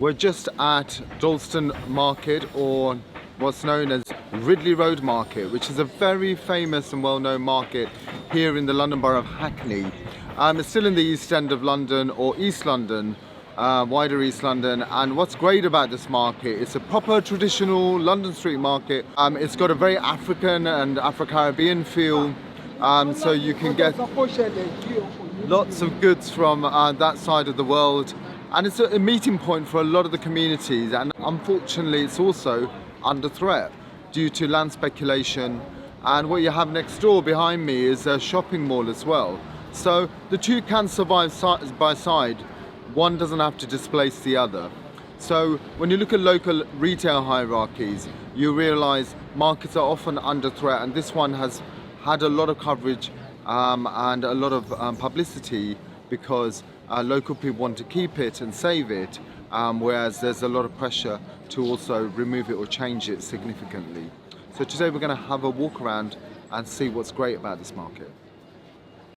We're just at Dalston Market, or what's known as Ridley Road Market, which is a very famous and well-known market here in the London Borough of Hackney. It's still in the East End of London, or East London, wider East London. And what's great about this market, it's a proper traditional London street market. It's got a very African and Afro-Caribbean feel, so you can get lots of goods from that side of the world. And it's a meeting point for a lot of the communities, and unfortunately it's also under threat due to land speculation. And what you have next door behind me is a shopping mall as well. So the two can survive side by side. One doesn't have to displace the other. So when you look at local retail hierarchies, you realize markets are often under threat, and this one has had a lot of coverage and a lot of publicity because local people want to keep it and save it, whereas there's a lot of pressure to also remove it or change it significantly. So today we're going to have a walk around and see what's great about this market.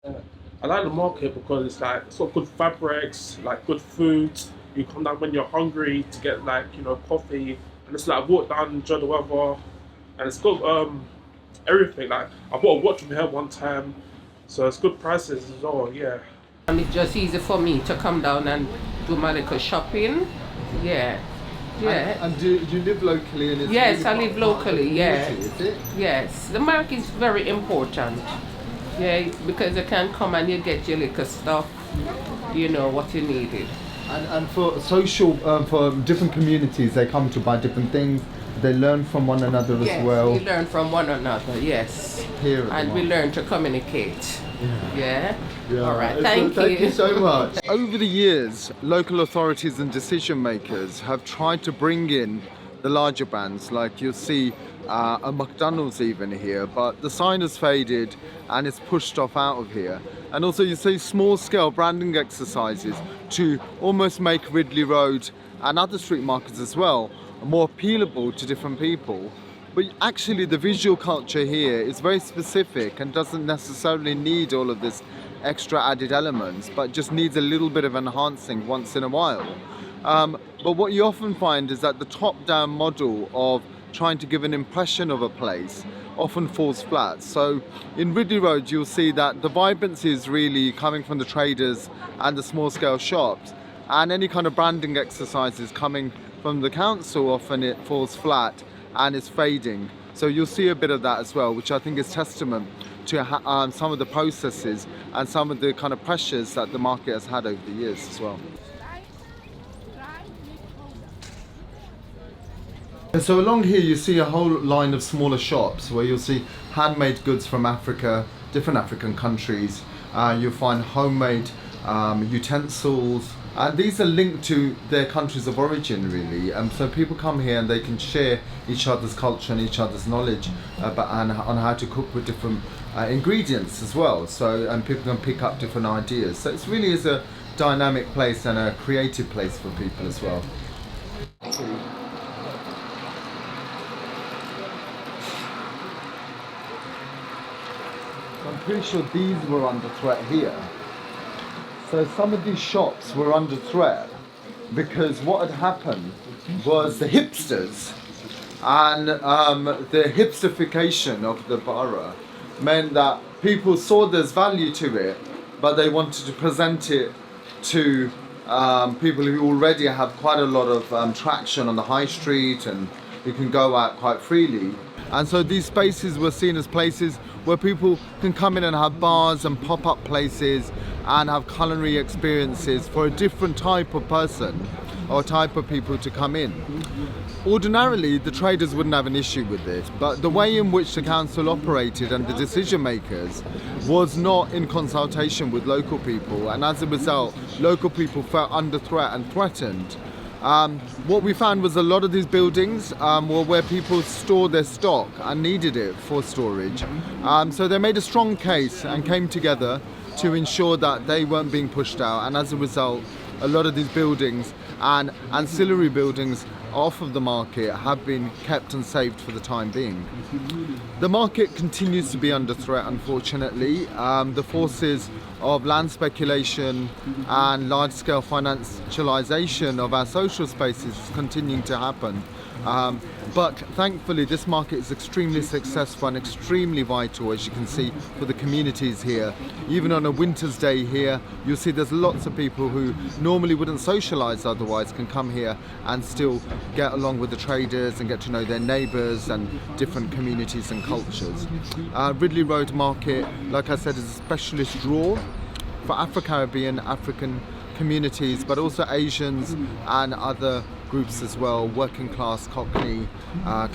I like the market because it's like sort of good fabrics, like good food. You come down when you're hungry to get coffee, and it's like walk down, enjoy the weather, and it's got everything. Like I bought a watch from here one time, so it's good prices as well. Yeah. And it's just easy for me to come down and do my little shopping. Yeah. Yeah. And do you live locally? And yes, I live locally, yeah. Is it? Yes. The market is very important. Yeah, because you can come and you get your little stuff, what you needed. And for social, for different communities, they come to buy different things. They learn from one another as well. Yes, we learn from one another, yes. Here and we learn to communicate. Yeah. All right, thank you so much. Over the years, local authorities and decision makers have tried to bring in the larger brands, like you'll see a McDonald's even here, but the sign has faded and it's pushed off out of here. And also you see small scale branding exercises to almost make Ridley Road and other street markets as well more appealable to different people. But actually the visual culture here is very specific and doesn't necessarily need all of this extra added elements, but just needs a little bit of enhancing once in a while. But what you often find is that the top-down model of trying to give an impression of a place often falls flat. So in Ridley Road you'll see that the vibrancy is really coming from the traders and the small-scale shops, and any kind of branding exercises coming from the council, often it falls flat and is fading. So you'll see a bit of that as well, which I think is testament to some of the processes and some of the kind of pressures that the market has had over the years as well. And so along here you see a whole line of smaller shops where you'll see handmade goods from Africa, different African countries. You'll find homemade utensils, and these are linked to their countries of origin really. So people come here and they can share each other's culture and each other's knowledge on how to cook with different ingredients as well. So, and people can pick up different ideas. So it really is a dynamic place and a creative place for people as well. I'm pretty sure these were under threat here. So some of these shops were under threat because what had happened was the hipsters and the hipsterification of the borough meant that people saw there's value to it, but they wanted to present it to people who already have quite a lot of traction on the high street and who can go out quite freely. And so these spaces were seen as places where people can come in and have bars and pop-up places and have culinary experiences for a different type of person or type of people to come in. Ordinarily, the traders wouldn't have an issue with this, but the way in which the council operated and the decision makers was not in consultation with local people, and as a result, local people felt under threat and threatened. What we found was a lot of these buildings were where people stored their stock and needed it for storage. So they made a strong case and came together to ensure that they weren't being pushed out, and as a result, a lot of these buildings and ancillary buildings off of the market have been kept and saved for the time being. The market continues to be under threat, unfortunately. The forces of land speculation and large-scale financialization of our social spaces is continuing to happen. But thankfully this market is extremely successful and extremely vital, as you can see, for the communities here. Even on a winter's day here, you'll see there's lots of people who normally wouldn't socialize otherwise can come here and still get along with the traders and get to know their neighbors and different communities and cultures. Ridley Road Market, like I said, is a specialist draw for Afro-Caribbean, African communities, but also Asians and other groups as well, working class Cockney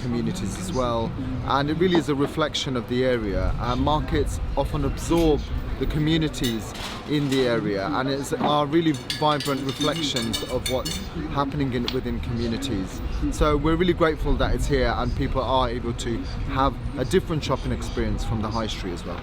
communities as well. And it really is a reflection of the area. Markets often absorb the communities in the area, and are really vibrant reflections of what's happening within communities. So we're really grateful that it's here and people are able to have a different shopping experience from the high street as well.